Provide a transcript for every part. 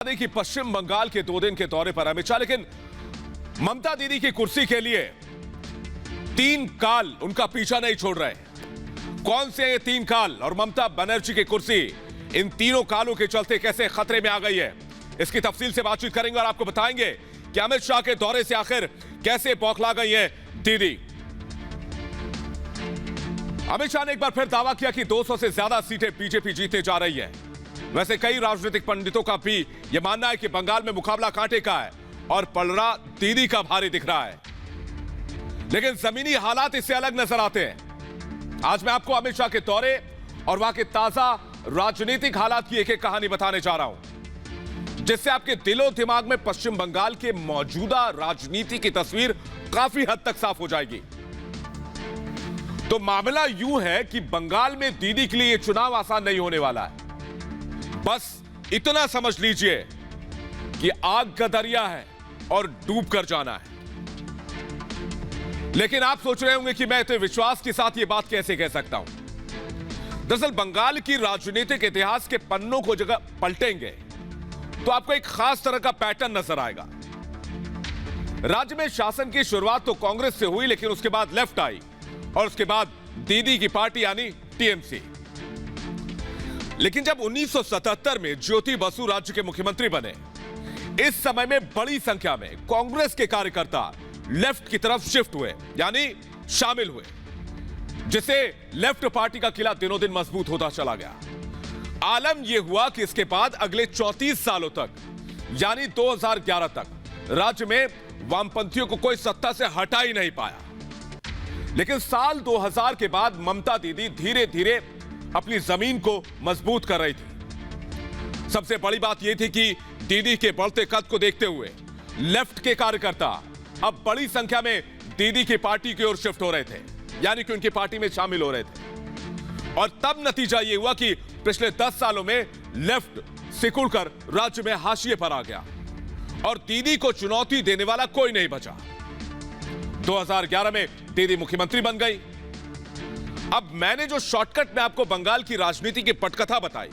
कि पश्चिम बंगाल के 2 दिन के दौरे पर अमित शाह, लेकिन ममता दीदी की कुर्सी के लिए 3 काल उनका पीछा नहीं छोड़ रहे। कौन से ये 3 काल और ममता बनर्जी की कुर्सी इन तीनों कालों के चलते कैसे खतरे में आ गई है, इसकी तफसील से बातचीत करेंगे और आपको बताएंगे कि अमित शाह के दौरे से आखिर कैसे बौखला गई है दीदी। अमित शाह ने एक बार फिर दावा किया कि 200 से ज्यादा सीटें बीजेपी जीतने जा रही है। वैसे कई राजनीतिक पंडितों का भी यह मानना है कि बंगाल में मुकाबला कांटे का है और पलड़ा दीदी का भारी दिख रहा है, लेकिन जमीनी हालात इससे अलग नजर आते हैं। आज मैं आपको अमित शाह के दौरे और वहां के ताजा राजनीतिक हालात की एक एक कहानी बताने जा रहा हूं, जिससे आपके दिलो दिमाग में पश्चिम बंगाल के मौजूदा राजनीति की तस्वीर काफी हद तक साफ हो जाएगी। तो मामला यूं है कि बंगाल में दीदी के लिए यह चुनाव आसान नहीं होने वाला है। बस इतना समझ लीजिए कि आग का दरिया है और डूब कर जाना है। लेकिन आप सोच रहे होंगे कि मैं इतने विश्वास के साथ यह बात कैसे कह सकता हूं। दरअसल बंगाल की राजनीतिक इतिहास के पन्नों को जगह पलटेंगे तो आपको एक खास तरह का पैटर्न नजर आएगा। राज्य में शासन की शुरुआत तो कांग्रेस से हुई, लेकिन उसके बाद लेफ्ट आई और उसके बाद दीदी की पार्टी यानी टीएमसी। लेकिन जब 1977 में ज्योति बसु राज्य के मुख्यमंत्री बने, इस समय में बड़ी संख्या में कांग्रेस के कार्यकर्ता लेफ्ट की तरफ शिफ्ट हुए, यानी शामिल हुए, जिससे लेफ्ट पार्टी का किला दिनों दिन मजबूत होता चला गया। आलम यह हुआ कि इसके बाद अगले 34 सालों तक, यानी 2011 तक, राज्य में वामपंथियों को कोई सत्ता से हटा ही नहीं पाया। लेकिन साल 2000 के बाद ममता दीदी धीरे धीरे अपनी जमीन को मजबूत कर रही थी। सबसे बड़ी बात यह थी कि दीदी के बढ़ते कद को देखते हुए लेफ्ट के कार्यकर्ता अब बड़ी संख्या में दीदी की पार्टी की ओर शिफ्ट हो रहे थे, यानी कि उनकी पार्टी में शामिल हो रहे थे। और तब नतीजा यह हुआ कि पिछले 10 सालों में लेफ्ट सिकुड़कर राज्य में हाशिए पर आ गया और दीदी को चुनौती देने वाला कोई नहीं बचा। 2011 में दीदी मुख्यमंत्री बन गई। अब मैंने जो शॉर्टकट में आपको बंगाल की राजनीति की पटकथा बताई,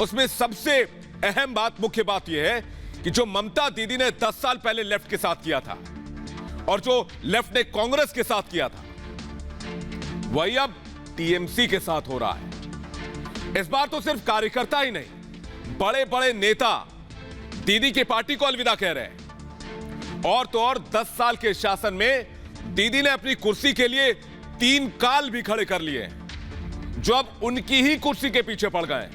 उसमें सबसे अहम बात, मुख्य बात यह है कि जो ममता दीदी ने 10 साल पहले लेफ्ट के साथ किया था और जो लेफ्ट ने कांग्रेस के साथ किया था, वही अब टीएमसी के साथ हो रहा है। इस बार तो सिर्फ कार्यकर्ता ही नहीं, बड़े बड़े नेता दीदी की पार्टी को अलविदा कह रहे हैं। और तो और 10 साल के शासन में दीदी ने अपनी कुर्सी के लिए 3 काल भी खड़े कर लिए, जो अब उनकी ही कुर्सी के पीछे पड़ गए।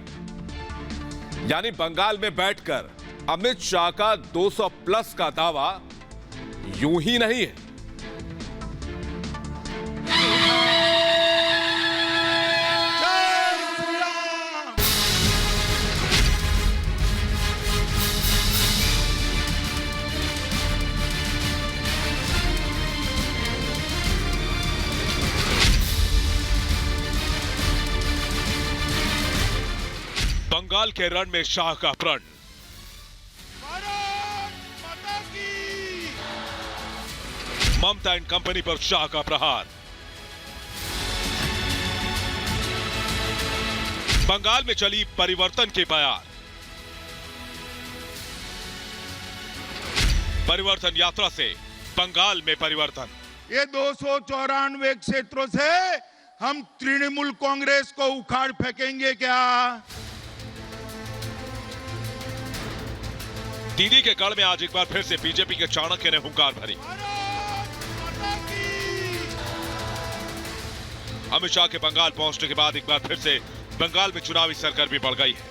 यानी बंगाल में बैठकर अमित शाह का 200 प्लस का दावा यूं ही नहीं है। बंगाल के रण में शाह का प्रण, ममता एंड कंपनी पर शाह का प्रहार। बंगाल में चली परिवर्तन की बयार। परिवर्तन यात्रा से बंगाल में परिवर्तन। ये 294 क्षेत्रों से हम तृणमूल कांग्रेस को उखाड़ फेंकेंगे क्या? दीदी के गढ़ में आज एक बार फिर से बीजेपी के चाणक्य ने हुंकार भरी। अमित शाह के बंगाल पहुंचने के बाद एक बार फिर से बंगाल में चुनावी सरगर्मी बढ़ गई है।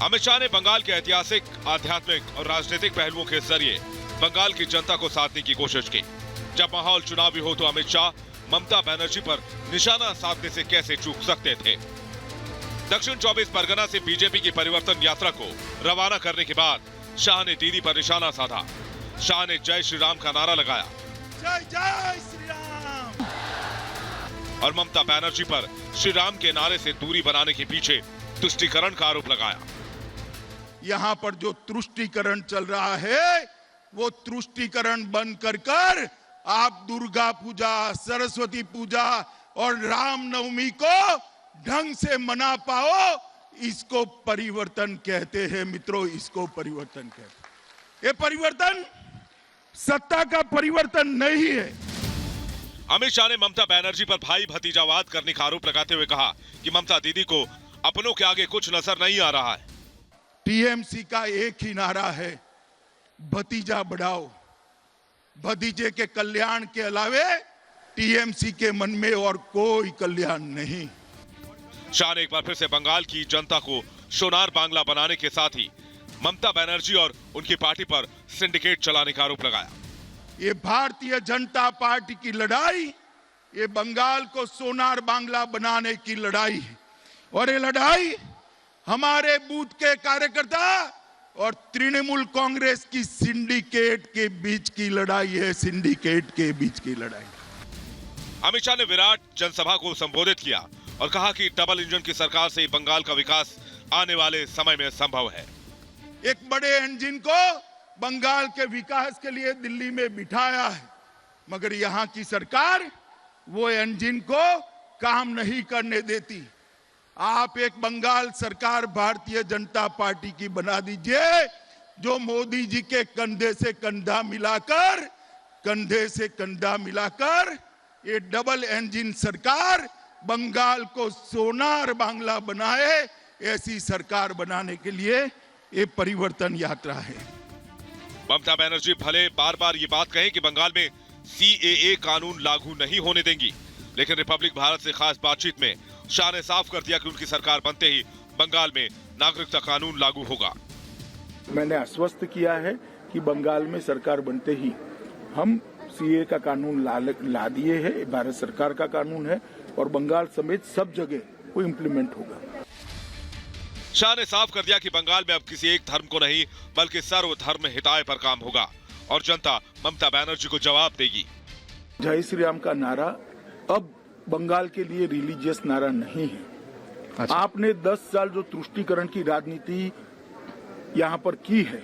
अमित शाह ने बंगाल के ऐतिहासिक, आध्यात्मिक और राजनीतिक पहलुओं के जरिए बंगाल की जनता को साधने की कोशिश की। जब माहौल चुनावी हो तो अमित शाह ममता बनर्जी पर निशाना साधने से कैसे चूक सकते थे। दक्षिण 24 परगना से बीजेपी की परिवर्तन यात्रा को रवाना करने के बाद शाह ने दीदी पर निशाना साधा। शाह ने जय श्री राम का नारा लगाया, जय जय श्री राम, और ममता बनर्जी पर श्री राम के नारे से दूरी बनाने के पीछे तुष्टीकरण का आरोप लगाया। यहाँ पर जो तुष्टीकरण चल रहा है, वो तुष्टीकरण बंद कर आप दुर्गा पूजा, सरस्वती पूजा और रामनवमी को ढंग से मना पाओ, इसको परिवर्तन कहते हैं मित्रों, इसको परिवर्तन कहते हैं। ये परिवर्तन सत्ता का परिवर्तन नहीं है। अमित शाह ने ममता बनर्जी पर भाई भतीजावाद करने का आरोप लगाते हुए कहा कि ममता दीदी को अपनों के आगे कुछ नजर नहीं आ रहा है। टीएमसी का एक ही नारा है, भतीजा बढ़ाओ। भतीजे के कल्याण के अलावे टीएमसी के मन में और कोई कल्याण नहीं। शाह ने एक बार फिर से बंगाल की जनता को सोनार बांग्ला बनाने के साथ ही ममता बनर्जी और उनकी पार्टी पर सिंडिकेट चलाने का आरोप लगाया। ये भारतीय जनता पार्टी की लड़ाई, ये बंगाल को सोनार बांग्ला बनाने की लड़ाई है। और ये लड़ाई हमारे बूथ के कार्यकर्ता और तृणमूल कांग्रेस की सिंडिकेट के बीच की लड़ाई है, सिंडिकेट के बीच की लड़ाई। अमित शाह ने विराट जनसभा को संबोधित किया और कहा कि डबल इंजन की सरकार से बंगाल का विकास आने वाले समय में संभव है। एक बड़े इंजन को बंगाल के विकास के लिए दिल्ली में बिठाया है, मगर यहां की सरकार वो इंजन को काम नहीं करने देती। आप एक बंगाल सरकार भारतीय जनता पार्टी की बना दीजिए, जो मोदी जी के कंधे से कंधा मिलाकर ये डबल इंजन सरकार बंगाल को सोनार बांग्ला बनाए। ऐसी सरकार बनाने के लिए ये परिवर्तन यात्रा है। ममता बनर्जी भले बार बार ये बात कहे कि बंगाल में सीएए कानून लागू नहीं होने देंगी, लेकिन रिपब्लिक भारत से खास बातचीत में शाह ने साफ कर दिया कि उनकी सरकार बनते ही बंगाल में नागरिकता कानून लागू होगा। मैंने आश्वस्त किया है कि बंगाल में सरकार बनते ही हम सीए का कानून ला दिए है, भारत सरकार का कानून है और बंगाल समेत सब जगह वो इम्प्लीमेंट होगा। शाह ने साफ कर दिया कि बंगाल में अब किसी एक धर्म को नहीं बल्कि सर्वधर्म हिताय पर काम होगा और जनता ममता बनर्जी को जवाब देगी। जय श्री राम का नारा अब बंगाल के लिए रिलीजियस नारा नहीं है। अच्छा। आपने 10 साल जो तुष्टीकरण की राजनीति यहाँ पर की है,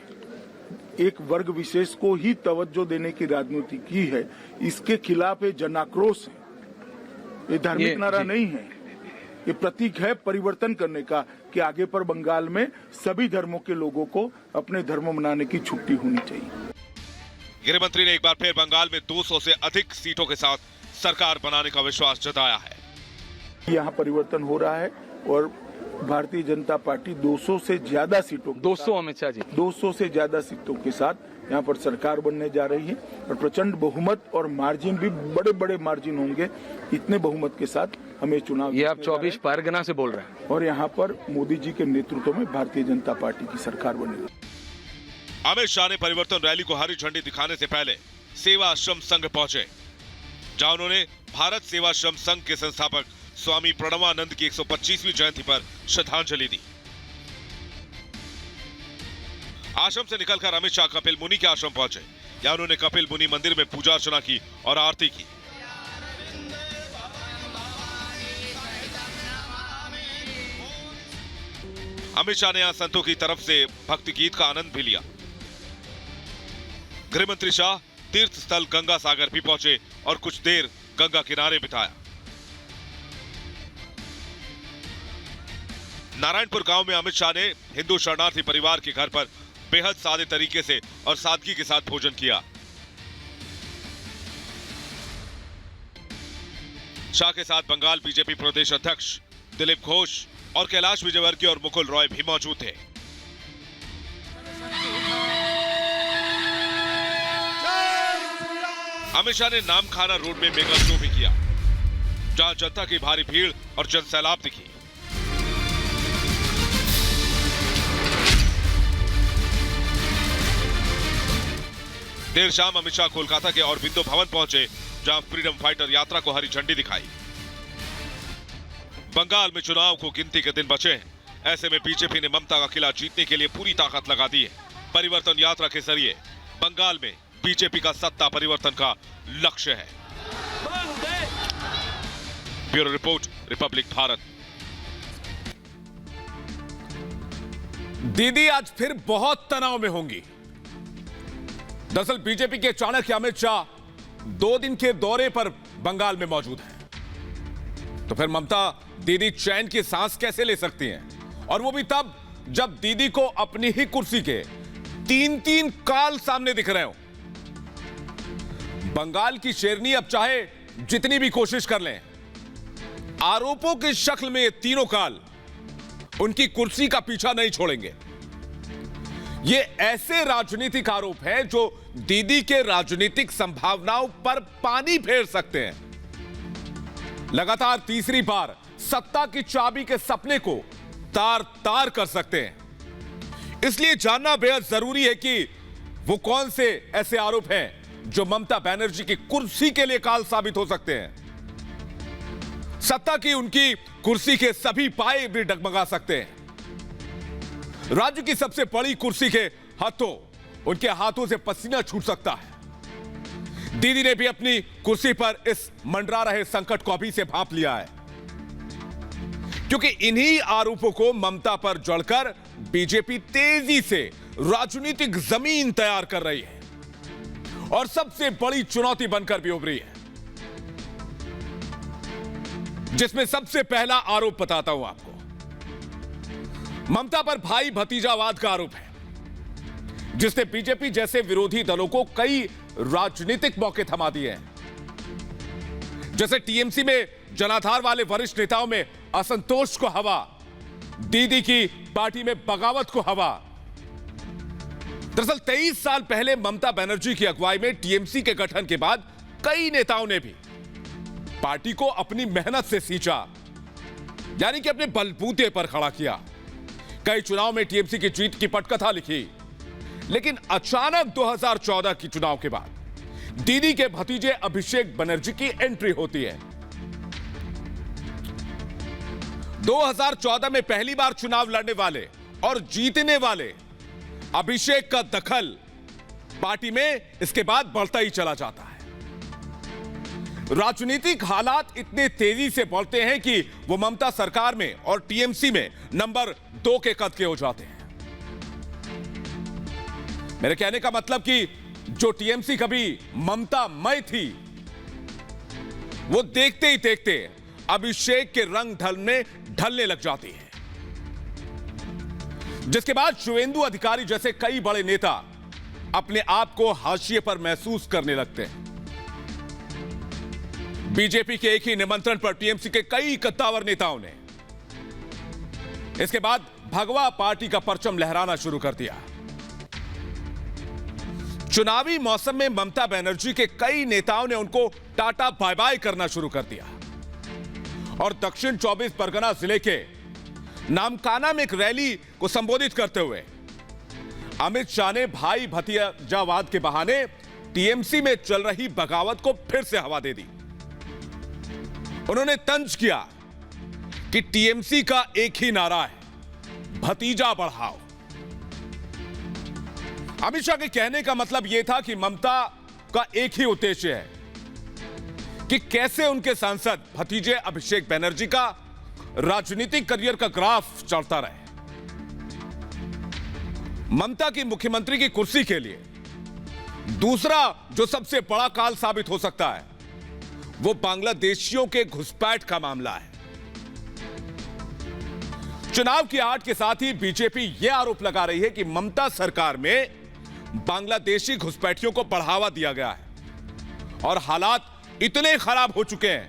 एक वर्ग विशेष को ही तवज्जो देने की राजनीति की है, इसके खिलाफ ये जनाक्रोश है। ये धार्मिक नारा नहीं है, ये प्रतीक है परिवर्तन करने का कि आगे पर बंगाल में सभी धर्मों के लोगों को अपने धर्म मनाने की छुट्टी होनी चाहिए। गृह मंत्री ने एक बार फिर बंगाल में 200 से अधिक सीटों के साथ सरकार बनाने का विश्वास जताया है। यहाँ परिवर्तन हो रहा है और भारतीय जनता पार्टी 200 से ज्यादा सीटों 200 अमित शाह जी 200 से ज्यादा सीटों के साथ यहाँ पर सरकार बनने जा रही है और प्रचंड बहुमत और मार्जिन भी बड़े बड़े मार्जिन होंगे। इतने बहुमत के साथ हमें चुनाव, ये आप 24 परगना से बोल रहे हैं, और यहाँ पर मोदी जी के नेतृत्व में भारतीय जनता पार्टी की सरकार बनेगी। अमित शाह ने परिवर्तन रैली को हरी झंडी दिखाने से पहले सेवा आश्रम संघ पहुंचे, जहां उन्होंने भारत सेवा आश्रम संघ के संस्थापक स्वामी प्रणवानंद की 125वीं जयंती पर श्रद्धांजलि दी। आश्रम से निकलकर अमित शाह कपिल मुनि के आश्रम पहुंचे, जहां उन्होंने कपिल मुनि मंदिर में पूजा अर्चना की और आरती की। अमित शाह ने यहां संतों की तरफ से भक्ति गीत का आनंद भी लिया। गृह मंत्री शाह तीर्थ स्थल गंगा सागर भी पहुंचे और कुछ देर गंगा किनारे बिताया। नारायणपुर गांव में अमित शाह ने हिंदू शरणार्थी परिवार के घर पर बेहद सादे तरीके से और सादगी के साथ भोजन किया। शाह के साथ बंगाल बीजेपी प्रदेश अध्यक्ष दिलीप घोष और कैलाश विजयवर्गीय और मुकुल रॉय भी मौजूद थे। अमित शाह ने नामखाना रोड में मेगा शो भी किया, जहां जनता की भारी भीड़ और जनसैलाब दिखी। देर शाम अमित शाह कोलकाता के औरबिंदो भवन पहुंचे, जहां फ्रीडम फाइटर यात्रा को हरी झंडी दिखाई। बंगाल में चुनाव को गिनती के दिन बचे हैं, ऐसे में बीजेपी ने ममता का किला जीतने के लिए पूरी ताकत लगा दी है। परिवर्तन यात्रा के जरिए बंगाल में बीजेपी का सत्ता परिवर्तन का लक्ष्य है। Bureau report, Republic Bharat. दीदी आज फिर बहुत तनाव में होंगी। दरअसल बीजेपी के चाणक्य अमित शाह 2 दिन के दौरे पर बंगाल में मौजूद हैं। तो फिर ममता दीदी चैन की सांस कैसे ले सकती हैं और वो भी तब जब दीदी को अपनी ही कुर्सी के 3-3 काल सामने दिख रहे हो। बंगाल की शेरनी अब चाहे जितनी भी कोशिश कर लें, आरोपों की शक्ल में ये तीनों काल उनकी कुर्सी का पीछा नहीं छोड़ेंगे। ये ऐसे राजनीतिक आरोप हैं जो दीदी के राजनीतिक संभावनाओं पर पानी फेर सकते हैं। लगातार तीसरी बार सत्ता की चाबी के सपने को तार तार कर सकते हैं। इसलिए जानना बेहद जरूरी है कि वो कौन से ऐसे आरोप हैं जो ममता बनर्जी की कुर्सी के लिए काल साबित हो सकते हैं। सत्ता की उनकी कुर्सी के सभी पाए भी डगमगा सकते हैं। राज्य की सबसे बड़ी कुर्सी के हाथों उनके हाथों से पसीना छूट सकता है। दीदी ने भी अपनी कुर्सी पर इस मंडरा रहे संकट को अभी से भांप लिया है, क्योंकि इन्हीं आरोपों को ममता पर जड़कर बीजेपी तेजी से राजनीतिक जमीन तैयार कर रही है और सबसे बड़ी चुनौती बनकर भी उभरी है। जिसमें सबसे पहला आरोप बताता हूं आपको। ममता पर भाई भतीजावाद का आरोप है, जिसने बीजेपी जैसे विरोधी दलों को कई राजनीतिक मौके थमा दिए हैं। जैसे टीएमसी में जनाधार वाले वरिष्ठ नेताओं में असंतोष को हवा, दीदी की पार्टी में बगावत को हवा। दरअसल 23 साल पहले ममता बनर्जी की अगुवाई में टीएमसी के गठन के बाद कई नेताओं ने भी पार्टी को अपनी मेहनत से सींचा, यानी कि अपने बलबूते पर खड़ा किया। कई चुनाव में टीएमसी की जीत की पटकथा लिखी, लेकिन अचानक 2014 की चुनाव के बाद दीदी के भतीजे अभिषेक बनर्जी की एंट्री होती है। 2014 में पहली बार चुनाव लड़ने वाले और जीतने वाले अभिषेक का दखल पार्टी में इसके बाद बढ़ता ही चला जाता है। राजनीतिक हालात इतने तेजी से बढ़ते हैं कि वो ममता सरकार में और टीएमसी में नंबर 2 के कद के हो जाते हैं। मेरे कहने का मतलब कि जो टीएमसी कभी ममतामय थी, वो देखते ही देखते अभिषेक के रंग ढलने लग जाती है, जिसके बाद शुवेंदु अधिकारी जैसे कई बड़े नेता अपने आप को हाशिए पर महसूस करने लगते हैं। बीजेपी के एक ही निमंत्रण पर टीएमसी के कई कद्दावर नेताओं ने इसके बाद भगवा पार्टी का परचम लहराना शुरू कर दिया। चुनावी मौसम में ममता बनर्जी के कई नेताओं ने उनको टाटा बाय बाय करना शुरू कर दिया और दक्षिण 24 परगना जिले के नामकाना में एक रैली को संबोधित करते हुए अमित शाह ने भाई भतीजावाद के बहाने टीएमसी में चल रही बगावत को फिर से हवा दे दी। उन्होंने तंज किया कि टीएमसी का एक ही नारा है, भतीजा बढ़ाओ। अमित शाह के कहने का मतलब यह था कि ममता का एक ही उद्देश्य है कि कैसे उनके सांसद भतीजे अभिषेक बनर्जी का राजनीतिक करियर का ग्राफ चढ़ता रहे। ममता की मुख्यमंत्री की कुर्सी के लिए दूसरा जो सबसे बड़ा काल साबित हो सकता है, वो बांग्लादेशियों के घुसपैठ का मामला है। चुनाव की आड़ के साथ ही बीजेपी यह आरोप लगा रही है कि ममता सरकार में बांग्लादेशी घुसपैठियों को बढ़ावा दिया गया है और हालात इतने खराब हो चुके हैं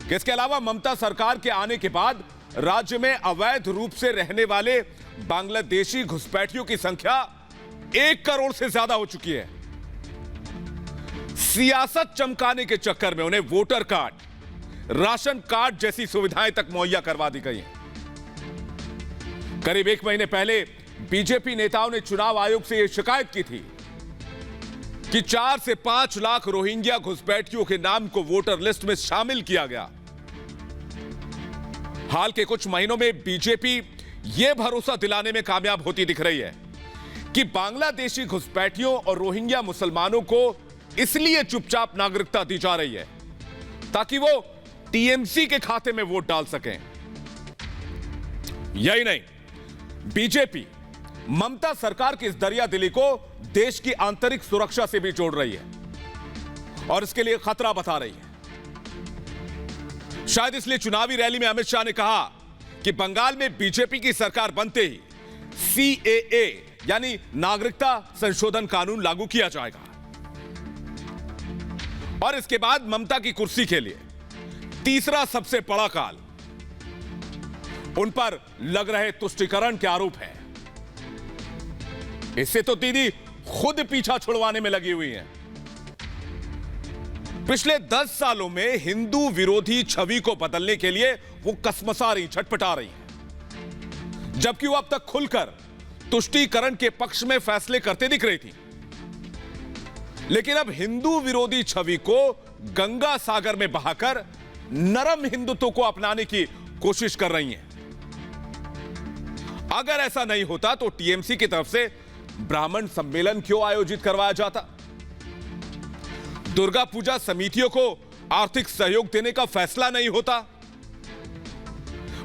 कि इसके अलावा ममता सरकार के आने के बाद राज्य में अवैध रूप से रहने वाले बांग्लादेशी घुसपैठियों की संख्या 1 करोड़ से ज्यादा हो चुकी है। सियासत चमकाने के चक्कर में उन्हें वोटर कार्ड, राशन कार्ड जैसी सुविधाएं तक मुहैया करवा दी गई हैं। करीब 1 महीने पहले बीजेपी नेताओं ने चुनाव आयोग से यह शिकायत की थी कि 4 से 5 लाख रोहिंग्या घुसपैठियों के नाम को वोटर लिस्ट में शामिल किया गया। हाल के कुछ महीनों में बीजेपी यह भरोसा दिलाने में कामयाब होती दिख रही है कि बांग्लादेशी घुसपैठियों और रोहिंग्या मुसलमानों को इसलिए चुपचाप नागरिकता दी जा रही है ताकि वो टीएमसी के खाते में वोट डाल सकें। यही नहीं, बीजेपी ममता सरकार की इस दरियादिली को देश की आंतरिक सुरक्षा से भी जोड़ रही है और इसके लिए खतरा बता रही है। शायद इसलिए चुनावी रैली में अमित शाह ने कहा कि बंगाल में बीजेपी की सरकार बनते ही CAA यानी नागरिकता संशोधन कानून लागू किया जाएगा और इसके बाद ममता की कुर्सी के लिए तीसरा सबसे बड़ा काल उन पर लग रहे तुष्टीकरण के आरोप है। इससे तो दीदी खुद पीछा छुड़वाने में लगी हुई हैं। पिछले 10 सालों में हिंदू विरोधी छवि को बदलने के लिए वो कसमसा रही, झटपटा रही हैं, जबकि वो अब तक खुलकर तुष्टीकरण के पक्ष में फैसले करते दिख रही थी। लेकिन अब हिंदू विरोधी छवि को गंगा सागर में बहाकर नरम हिंदुत्व को अपनाने की कोशिश कर रही हैं। अगर ऐसा नहीं होता तो टीएमसी की तरफ से ब्राह्मण सम्मेलन क्यों आयोजित करवाया जाता? दुर्गा पूजा समितियों को आर्थिक सहयोग देने का फैसला नहीं होता?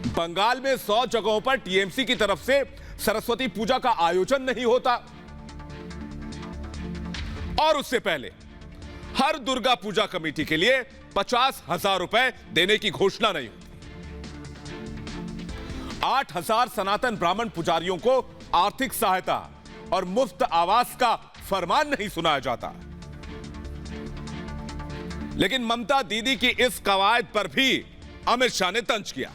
बंगाल में 100 जगहों पर टीएमसी की तरफ से सरस्वती पूजा का आयोजन नहीं होता? और उससे पहले हर दुर्गा पूजा कमेटी के लिए 50,000 रुपए देने की घोषणा नहीं होती। 8,000 सनातन ब्राह्मण पुजारियों को आर्थिक सहायता और मुफ्त आवास का फरमान नहीं सुनाया जाता। लेकिन ममता दीदी की इस कवायद पर भी अमित शाह ने तंज किया।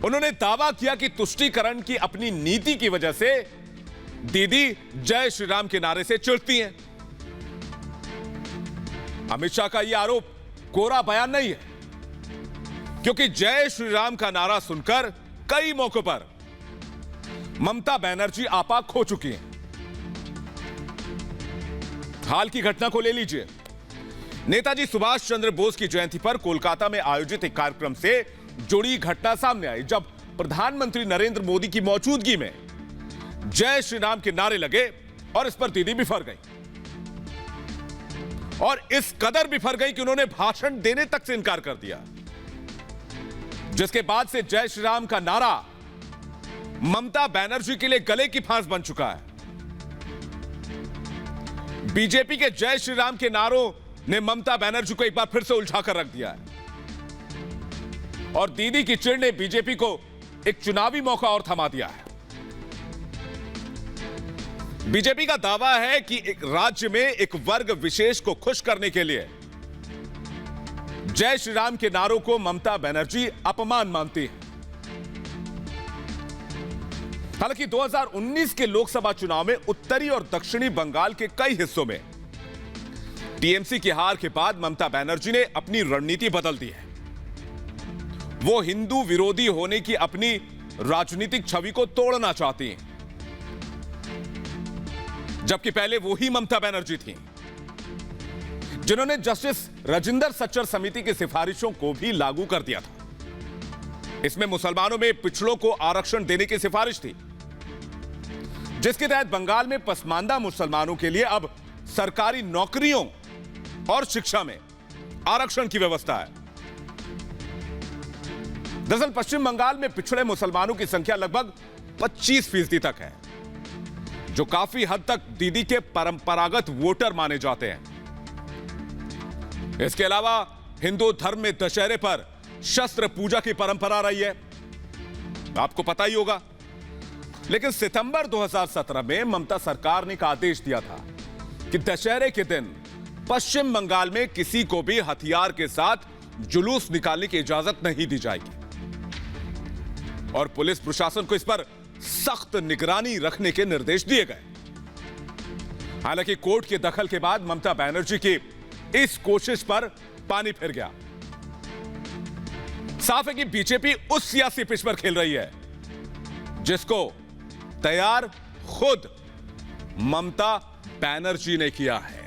उन्होंने दावा किया कि तुष्टीकरण की अपनी नीति की वजह से दीदी जय श्री राम के नारे से चिढ़ती हैं। अमित शाह का यह आरोप कोरा बयान नहीं है, क्योंकि जय श्री राम का नारा सुनकर कई मौकों पर ममता बनर्जी आपा खो चुकी हैं। हाल की घटना को ले लीजिए। नेताजी सुभाष चंद्र बोस की जयंती पर कोलकाता में आयोजित एक कार्यक्रम से जुड़ी घटना सामने आई, जब प्रधानमंत्री नरेंद्र मोदी की मौजूदगी में जय श्री राम के नारे लगे और इस पर दीदी बिफर गई, और इस कदर बिफर गई कि उन्होंने भाषण देने तक से इनकार कर दिया, जिसके बाद से जय श्री राम का नारा ममता बनर्जी के लिए गले की फांस बन चुका है। बीजेपी के जय श्री राम के नारों ने ममता बनर्जी को एक बार फिर से उलझा कर रख दिया है, और दीदी की चिढ़ ने बीजेपी को एक चुनावी मौका और थमा दिया है। बीजेपी का दावा है कि एक राज्य में एक वर्ग विशेष को खुश करने के लिए जय श्री राम के नारों को ममता बनर्जी अपमान मानती है। हालांकि 2019 के लोकसभा चुनाव में उत्तरी और दक्षिणी बंगाल के कई हिस्सों में टीएमसी की हार के बाद ममता बनर्जी ने अपनी रणनीति बदल दी है। वो हिंदू विरोधी होने की अपनी राजनीतिक छवि को तोड़ना चाहती हैं, जबकि पहले वो ही ममता बनर्जी थी जिन्होंने जस्टिस राजिंदर सच्चर समिति की सिफारिशों को भी लागू कर दिया था। इसमें मुसलमानों में पिछड़ों को आरक्षण देने की सिफारिश थी, जिसके तहत बंगाल में पसमानदा मुसलमानों के लिए अब सरकारी नौकरियों और शिक्षा में आरक्षण की व्यवस्था है। दरअसल पश्चिम बंगाल में पिछड़े मुसलमानों की संख्या लगभग 25% तक है, जो काफी हद तक दीदी के परंपरागत वोटर माने जाते हैं। इसके अलावा हिंदू धर्म में दशहरे पर शस्त्र पूजा की परंपरा रही है, आपको पता ही होगा। लेकिन सितंबर 2017 में ममता सरकार ने एक आदेश दिया था कि दशहरे के दिन पश्चिम बंगाल में किसी को भी हथियार के साथ जुलूस निकालने की इजाजत नहीं दी जाएगी, और पुलिस प्रशासन को इस पर सख्त निगरानी रखने के निर्देश दिए गए। हालांकि कोर्ट के दखल के बाद ममता बनर्जी की इस कोशिश पर पानी फिर गया। साफ है कि बीजेपी उस सियासी पिच पर खेल रही है जिसको तैयार खुद ममता बनर्जी ने किया है।